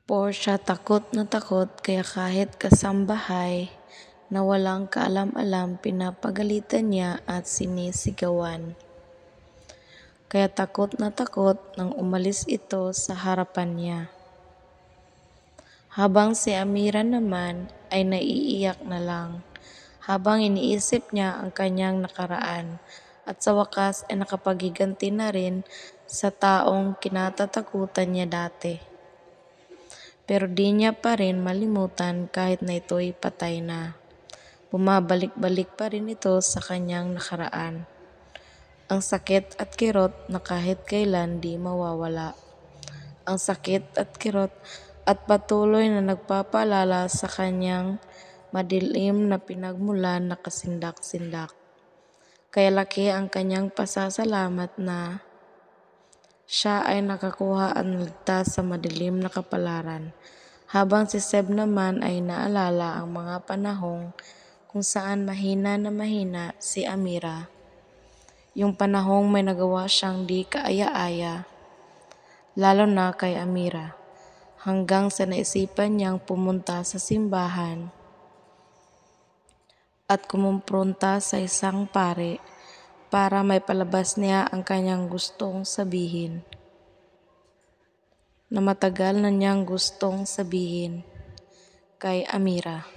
Portia takot na takot kaya kahit kasambahay na walang kaalam-alam pinapagalitan niya at sinisigawan. Kaya takot na takot nang umalis ito sa harapan niya. Habang si Amira naman ay naiiyak na lang habang iniisip niya ang kanyang nakaraan at sa wakas ay nakapaghiganti na rin sa taong kinatatakutan niya dati. Pero di niya pa rin malimutan kahit na ito'y patay na. Bumabalik-balik pa rin ito sa kanyang nakaraan. Ang sakit at kirot na kahit kailan di mawawala. Ang sakit at kirot at patuloy na nagpapaalala sa kanyang madilim na pinagmulan na kasindak-sindak. Kaya laki ang kanyang pasasalamat na siya ay nakakuha at naligtas sa madilim na kapalaran. Habang si Seb naman ay naalala ang mga panahong kung saan mahina na mahina si Amira. Yung panahong may nagawa siyang di kaaya-aya, lalo na kay Amira. Hanggang sa naisipan niyang pumunta sa simbahan at kumumpronta sa isang pare para may palabas niya ang kanyang gustong sabihin. Na matagal na niyang gustong sabihin kay Amira.